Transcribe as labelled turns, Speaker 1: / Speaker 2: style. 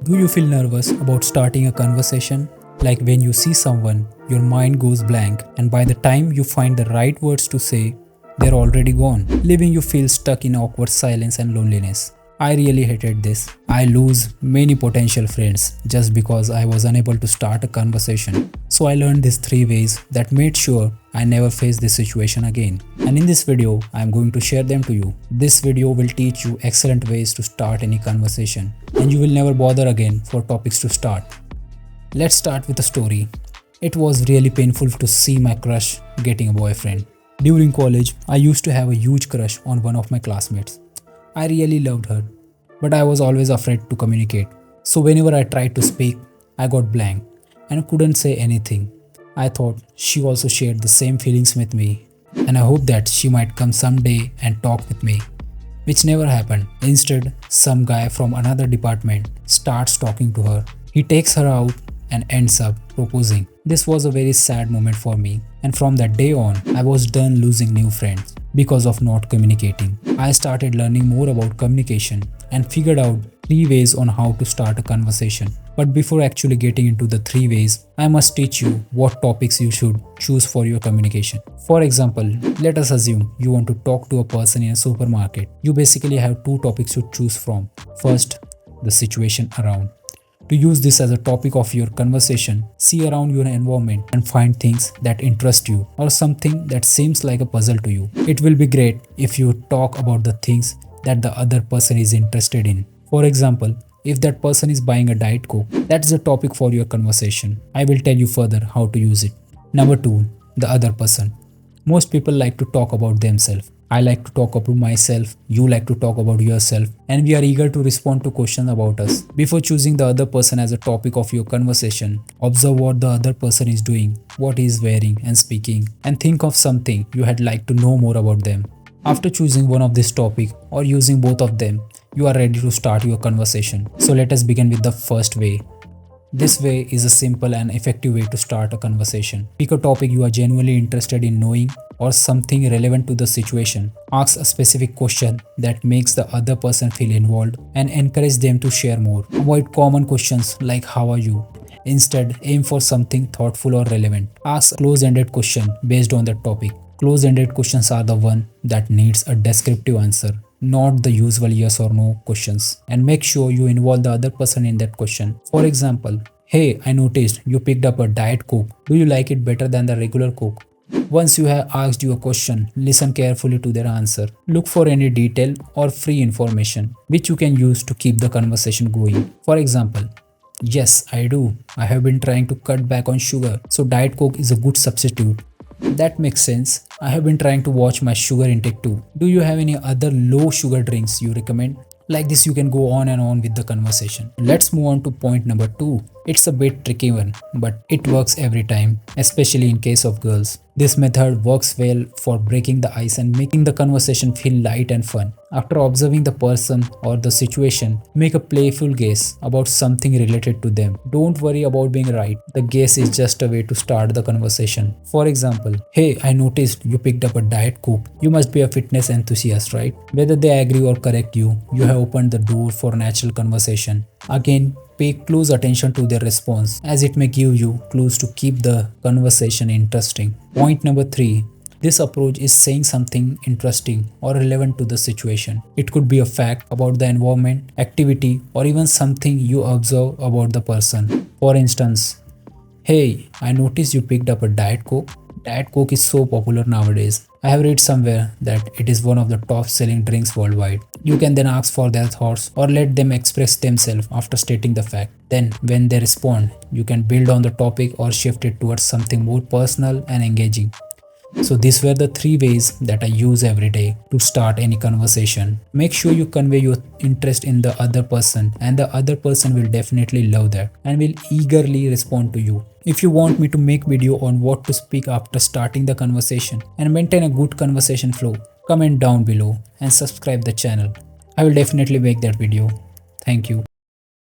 Speaker 1: Do you feel nervous about starting a conversation? Like when you see someone, your mind goes blank, and by the time you find the right words to say, they're already gone, leaving you feel stuck in awkward silence and loneliness. I really hated this. I lose many potential friends just because I was unable to start a conversation. So I learned these 3 ways that made sure I never face this situation again. And in this video, I am going to share them to you. This video will teach you excellent ways to start any conversation, and you will never bother again for topics to start. Let's start with a story. It was really painful to see my crush getting a boyfriend. During college, I used to have a huge crush on one of my classmates. I really loved her, but I was always afraid to communicate. So whenever I tried to speak, I got blank and couldn't say anything. I thought she also shared the same feelings with me, and I hoped that she might come someday and talk with me, which never happened. Instead, some guy from another department starts talking to her. He takes her out and ends up proposing. This was a very sad moment for me, and from that day on, I was done losing new friends because of not communicating. I started learning more about communication and figured out 3 ways on how to start a conversation. But before actually getting into the 3 ways, I must teach you what topics you should choose for your communication. For example, let us assume you want to talk to a person in a supermarket. You basically have 2 topics to choose from. First, the situation around. To use this as a topic of your conversation, see around your environment and find things that interest you or something that seems like a puzzle to you. It will be great if you talk about the things that the other person is interested in. For example, if that person is buying a Diet Coke, that's the topic for your conversation. I will tell you further how to use it. Number 2, the other person. Most people like to talk about themselves. I like to talk about myself, you like to talk about yourself, and we are eager to respond to questions about us. Before choosing the other person as a topic of your conversation, observe what the other person is doing, what he is wearing and speaking, and think of something you had like to know more about them. After choosing one of this topic or using both of them, you are ready to start your conversation. So let us begin with the first way. This way is a simple and effective way to start a conversation. Pick a topic you are genuinely interested in knowing or something relevant to the situation. Ask a specific question that makes the other person feel involved and encourage them to share more. Avoid common questions like how are you. Instead, aim for something thoughtful or relevant. Ask a close-ended question based on the topic. Close-ended questions are the one that needs a descriptive answer, not the usual yes or no questions, and make sure you involve the other person in that question. For example, hey, I noticed you picked up a Diet Coke. Do you like it better than the regular Coke? Once you have asked you a question, listen carefully to their answer. Look for any detail or free information which you can use to keep the conversation going. For example, yes, I do. I have been trying to cut back on sugar, so Diet Coke is a good substitute. That makes sense. I have been trying to watch my sugar intake too. Do you have any other low sugar drinks you recommend? Like this, you can go on and on with the conversation. Let's move on to point number 2. It's a bit tricky one, but it works every time, especially in case of girls. This method works well for breaking the ice and making the conversation feel light and fun. After observing the person or the situation, make a playful guess about something related to them. Don't worry about being right. The guess is just a way to start the conversation. For example, hey, I noticed you picked up a Diet Coke. You must be a fitness enthusiast, right? Whether they agree or correct you, you have opened the door for natural conversation. Again, pay close attention to their response, as it may give you clues to keep the conversation interesting. Point number 3. This approach is saying something interesting or relevant to the situation. It could be a fact about the environment, activity, or even something you observe about the person. For instance, hey, I noticed you picked up a Diet Coke. Diet Coke is so popular nowadays. I have read somewhere that it is one of the top selling drinks worldwide. You can then ask for their thoughts or let them express themselves after stating the fact. Then when they respond, you can build on the topic or shift it towards something more personal and engaging. So these were the 3 ways that I use every day to start any conversation. Make sure you convey your interest in the other person, and the other person will definitely love that and will eagerly respond to you. If you want me to make video on what to speak after starting the conversation and maintain a good conversation flow, comment down below and subscribe the channel. I will definitely make that video. Thank you.